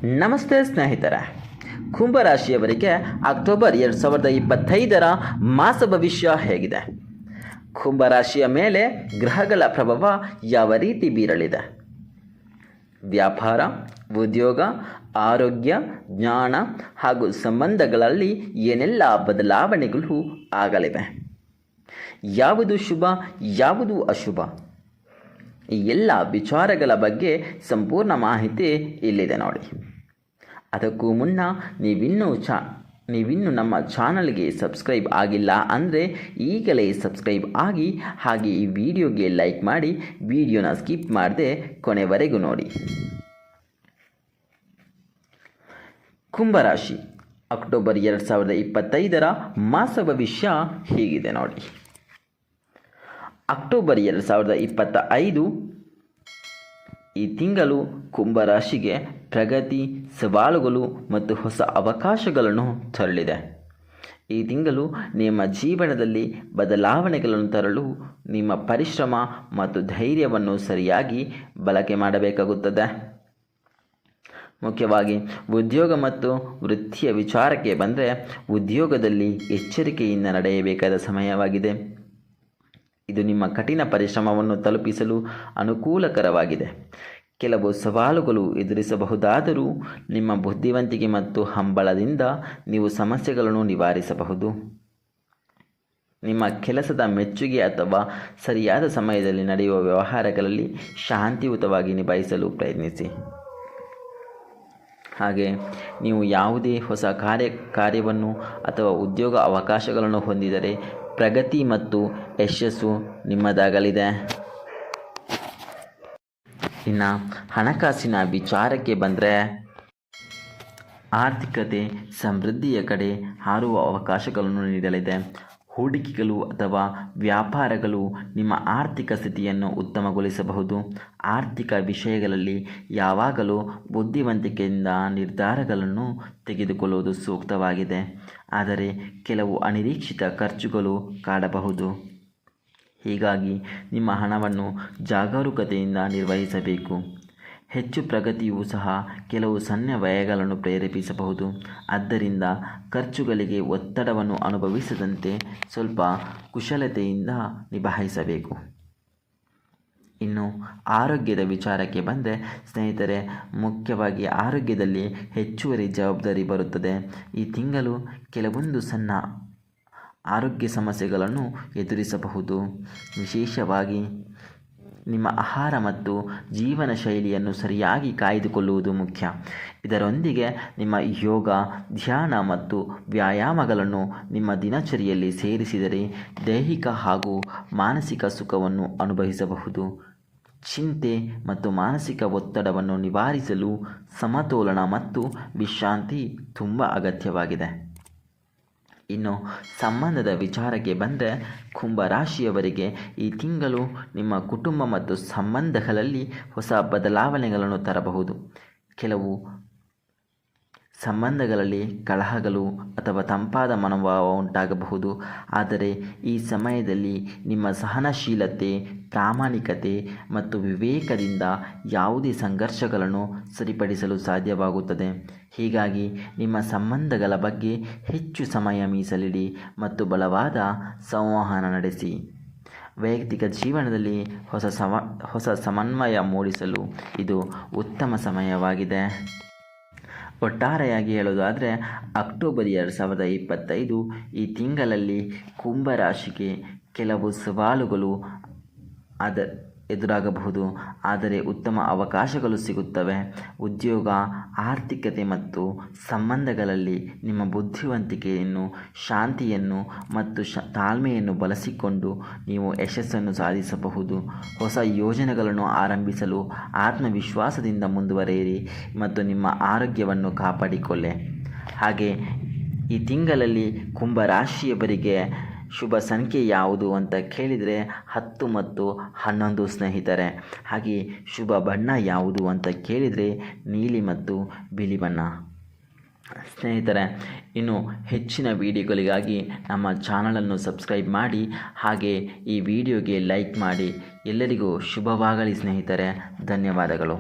ನಮಸ್ತೆ ಸ್ನೇಹಿತರೆ, ಕುಂಭರಾಶಿಯವರಿಗೆ ಅಕ್ಟೋಬರ್ 2025 ಮಾಸ ಭವಿಷ್ಯ ಹೇಗಿದೆ? ಕುಂಭರಾಶಿಯ ಮೇಲೆ ಗ್ರಹಗಳ ಪ್ರಭಾವ ಯಾವ ರೀತಿ ಬೀರಲಿದೆ? ವ್ಯಾಪಾರ, ಉದ್ಯೋಗ, ಆರೋಗ್ಯ, ಜ್ಞಾನ ಹಾಗೂ ಸಂಬಂಧಗಳಲ್ಲಿ ಏನೆಲ್ಲ ಬದಲಾವಣೆಗಳು ಆಗಲಿವೆ? ಯಾವುದು ಶುಭ, ಯಾವುದು ಅಶುಭ? ಈ ಎಲ್ಲ ವಿಚಾರಗಳ ಬಗ್ಗೆ ಸಂಪೂರ್ಣ ಮಾಹಿತಿ ಇಲ್ಲಿದೆ ನೋಡಿ. ಅದಕ್ಕೂ ಮುನ್ನ ನೀವಿನ್ನೂ ನಮ್ಮ ಚಾನಲ್ಗೆ ಸಬ್ಸ್ಕ್ರೈಬ್ ಆಗಿಲ್ಲ ಅಂದರೆ ಈಗಲೇ ಸಬ್ಸ್ಕ್ರೈಬ್ ಆಗಿ, ಹಾಗೆ ಈ ವಿಡಿಯೋಗೆ ಲೈಕ್ ಮಾಡಿ, ವಿಡಿಯೋನ ಸ್ಕಿಪ್ ಮಾಡದೆ ಕೊನೆವರೆಗೂ ನೋಡಿ. ಕುಂಭರಾಶಿ ಅಕ್ಟೋಬರ್ 2025 ಮಾಸ ಭವಿಷ್ಯ ಹೀಗಿದೆ ನೋಡಿ. ಅಕ್ಟೋಬರ್ 2025 ಈ ತಿಂಗಳು ಕುಂಭರಾಶಿಗೆ ಪ್ರಗತಿ, ಸವಾಲುಗಳು ಮತ್ತು ಹೊಸ ಅವಕಾಶಗಳನ್ನು ತರಲಿದೆ. ಈ ತಿಂಗಳು ನಿಮ್ಮ ಜೀವನದಲ್ಲಿ ಬದಲಾವಣೆಗಳನ್ನು ತರಲು ನಿಮ್ಮ ಪರಿಶ್ರಮ ಮತ್ತು ಧೈರ್ಯವನ್ನು ಸರಿಯಾಗಿ ಬಳಕೆ ಮಾಡಬೇಕಾಗುತ್ತದೆ. ಮುಖ್ಯವಾಗಿ ಉದ್ಯೋಗ ಮತ್ತು ವೃತ್ತಿಯ ವಿಚಾರಕ್ಕೆ ಬಂದರೆ, ಉದ್ಯೋಗದಲ್ಲಿ ಎಚ್ಚರಿಕೆಯಿಂದ ನಡೆಯಬೇಕಾದ ಸಮಯವಾಗಿದೆ. ಇದು ನಿಮ್ಮ ಕಠಿಣ ಪರಿಶ್ರಮವನ್ನು ತಲುಪಿಸಲು ಅನುಕೂಲಕರವಾಗಿದೆ. ಕೆಲವು ಸವಾಲುಗಳು ಎದುರಿಸಬಹುದಾದರೂ ನಿಮ್ಮ ಬುದ್ಧಿವಂತಿಕೆ ಮತ್ತು ಹಂಬಲದಿಂದ ನೀವು ಸಮಸ್ಯೆಗಳನ್ನು ನಿವಾರಿಸಬಹುದು. ನಿಮ್ಮ ಕೆಲಸದ ಮೆಚ್ಚುಗೆ ಅಥವಾ ಸರಿಯಾದ ಸಮಯದಲ್ಲಿ ನಡೆಯುವ ವ್ಯವಹಾರಗಳಲ್ಲಿ ಶಾಂತಿಯುತವಾಗಿ ನಿಭಾಯಿಸಲು ಪ್ರಯತ್ನಿಸಿ. ಹಾಗೆ ನೀವು ಯಾವುದೇ ಹೊಸ ಕಾರ್ಯವನ್ನು ಅಥವಾ ಉದ್ಯೋಗ ಅವಕಾಶಗಳನ್ನು ಹೊಂದಿದರೆ ಪ್ರಗತಿ ಮತ್ತು ಯಶಸ್ಸು ನಿಮ್ಮದಾಗಲಿದೆ. ಇನ್ನು ಹಣಕಾಸಿನ ವಿಚಾರಕ್ಕೆ ಬಂದರೆ, ಆರ್ಥಿಕತೆ ಸಮೃದ್ಧಿಯ ಕಡೆ ಹಾರುವ ಅವಕಾಶಗಳನ್ನು ನೀಡಲಿದೆ. ಹೂಡಿಕೆಗಳು ಅಥವಾ ವ್ಯಾಪಾರಗಳು ನಿಮ್ಮ ಆರ್ಥಿಕ ಸ್ಥಿತಿಯನ್ನು ಉತ್ತಮಗೊಳಿಸಬಹುದು. ಆರ್ಥಿಕ ವಿಷಯಗಳಲ್ಲಿ ಯಾವಾಗಲೂ ಬುದ್ಧಿವಂತಿಕೆಯಿಂದ ನಿರ್ಧಾರಗಳನ್ನು ತೆಗೆದುಕೊಳ್ಳುವುದು ಸೂಕ್ತವಾಗಿದೆ. ಆದರೆ ಕೆಲವು ಅನಿರೀಕ್ಷಿತ ಖರ್ಚುಗಳು ಕಾಡಬಹುದು. ಹೀಗಾಗಿ ನಿಮ್ಮ ಹಣವನ್ನು ಜಾಗರೂಕತೆಯಿಂದ ನಿರ್ವಹಿಸಬೇಕು. ಹೆಚ್ಚು ಪ್ರಗತಿಯೂ ಸಹ ಕೆಲವು ಸಣ್ಣ ವ್ಯಯಗಳನ್ನು ಪ್ರೇರೇಪಿಸಬಹುದು. ಆದ್ದರಿಂದ ಖರ್ಚುಗಳಿಗೆ ಒತ್ತಡವನ್ನು ಅನುಭವಿಸದಂತೆ ಸ್ವಲ್ಪ ಕುಶಲತೆಯಿಂದ ನಿಭಾಯಿಸಬೇಕು. ಇನ್ನು ಆರೋಗ್ಯದ ವಿಚಾರಕ್ಕೆ ಬಂದರೆ ಸ್ನೇಹಿತರೆ, ಮುಖ್ಯವಾಗಿ ಆರೋಗ್ಯದಲ್ಲಿ ಹೆಚ್ಚುವರಿ ಜವಾಬ್ದಾರಿ ಬರುತ್ತದೆ. ಈ ತಿಂಗಳು ಕೆಲವೊಂದು ಸಣ್ಣ ಆರೋಗ್ಯ ಸಮಸ್ಯೆಗಳನ್ನು ಎದುರಿಸಬಹುದು. ವಿಶೇಷವಾಗಿ ನಿಮ್ಮ ಆಹಾರ ಮತ್ತು ಜೀವನ ಶೈಲಿಯನ್ನು ಸರಿಯಾಗಿ ಕಾಯ್ದುಕೊಳ್ಳುವುದು ಮುಖ್ಯ. ಇದರೊಂದಿಗೆ ನಿಮ್ಮ ಯೋಗ, ಧ್ಯಾನ ಮತ್ತು ವ್ಯಾಯಾಮಗಳನ್ನು ನಿಮ್ಮ ದಿನಚರಿಯಲ್ಲಿ ಸೇರಿಸಿದರೆ ದೈಹಿಕ ಹಾಗೂ ಮಾನಸಿಕ ಸುಖವನ್ನು ಅನುಭವಿಸಬಹುದು. ಚಿಂತೆ ಮತ್ತು ಮಾನಸಿಕ ಒತ್ತಡವನ್ನು ನಿವಾರಿಸಲು ಸಮತೋಲನ ಮತ್ತು ವಿಶ್ರಾಂತಿ ತುಂಬ ಅಗತ್ಯವಾಗಿದೆ. ಇನ್ನು ಸಂಬಂಧದ ವಿಚಾರಕ್ಕೆ ಬಂದರೆ, ಕುಂಭರಾಶಿಯವರಿಗೆ ಈ ತಿಂಗಳು ನಿಮ್ಮ ಕುಟುಂಬ ಮತ್ತು ಸಂಬಂಧಗಳಲ್ಲಿ ಹೊಸ ಬದಲಾವಣೆಗಳನ್ನು ತರಬಹುದು. ಕೆಲವು ಸಂಬಂಧಗಳಲ್ಲಿ ಕಲಹಗಳು ಅಥವಾ ತಂಪಾದ ಮನೋಭಾವ ಉಂಟಾಗಬಹುದು. ಆದರೆ ಈ ಸಮಯದಲ್ಲಿ ನಿಮ್ಮ ಸಹನಶೀಲತೆ, ಪ್ರಾಮಾಣಿಕತೆ ಮತ್ತು ವಿವೇಕದಿಂದ ಯಾವುದೇ ಸಂಘರ್ಷಗಳನ್ನು ಸರಿಪಡಿಸಲು ಸಾಧ್ಯವಾಗುತ್ತದೆ. ಹೀಗಾಗಿ ನಿಮ್ಮ ಸಂಬಂಧಗಳ ಬಗ್ಗೆ ಹೆಚ್ಚು ಸಮಯ ಮೀಸಲಿಡಿ ಮತ್ತು ಬಲವಾದ ಸಂವಹನ ನಡೆಸಿ. ವೈಯಕ್ತಿಕ ಜೀವನದಲ್ಲಿ ಹೊಸ ಸಮನ್ವಯ ಮೂಡಿಸಲು ಇದು ಉತ್ತಮ ಸಮಯವಾಗಿದೆ. ಒಟ್ಟಾರೆಯಾಗಿ ಹೇಳೋದಾದರೆ, ಅಕ್ಟೋಬರ್ 2025 ಈ ತಿಂಗಳಲ್ಲಿ ಕುಂಭರಾಶಿಗೆ ಕೆಲವು ಸವಾಲುಗಳು ಎದುರಾಗಬಹುದು. ಆದರೆ ಉತ್ತಮ ಅವಕಾಶಗಳು ಸಿಗುತ್ತವೆ. ಉದ್ಯೋಗ, ಆರ್ಥಿಕತೆ ಮತ್ತು ಸಂಬಂಧಗಳಲ್ಲಿ ನಿಮ್ಮ ಬುದ್ಧಿವಂತಿಕೆಯನ್ನು, ಶಾಂತಿಯನ್ನು ಮತ್ತು ತಾಳ್ಮೆಯನ್ನು ಬಳಸಿಕೊಂಡು ನೀವು ಯಶಸ್ಸನ್ನು ಸಾಧಿಸಬಹುದು. ಹೊಸ ಯೋಜನೆಗಳನ್ನು ಆರಂಭಿಸಲು ಆತ್ಮವಿಶ್ವಾಸದಿಂದ ಮುಂದುವರಿಯಿರಿ ಮತ್ತು ನಿಮ್ಮ ಆರೋಗ್ಯವನ್ನು ಕಾಪಾಡಿಕೊಳ್ಳಿ. ಹಾಗೆ ಈ ತಿಂಗಳಲ್ಲಿ ಕುಂಭರಾಶಿಯವರಿಗೆ ಶುಭ ಸಂಖ್ಯೆ ಯಾವುದು ಅಂತ ಕೇಳಿದರೆ 10 ಮತ್ತು 11 ಸ್ನೇಹಿತರೆ. ಹಾಗೆ ಶುಭ ಬಣ್ಣ ಯಾವುದು ಅಂತ ಕೇಳಿದರೆ ನೀಲಿ ಮತ್ತು ಬಿಳಿ ಬಣ್ಣ. ಸ್ನೇಹಿತರೆ, ಇನ್ನು ಹೆಚ್ಚಿನ ವಿಡಿಯೋಗಳಿಗಾಗಿ ನಮ್ಮ ಚಾನಲನ್ನು ಸಬ್ಸ್ಕ್ರೈಬ್ ಮಾಡಿ, ಹಾಗೆ ಈ ವಿಡಿಯೋಗೆ ಲೈಕ್ ಮಾಡಿ. ಎಲ್ಲರಿಗೂ ಶುಭವಾಗಲಿ ಸ್ನೇಹಿತರೆ. ಧನ್ಯವಾದಗಳು.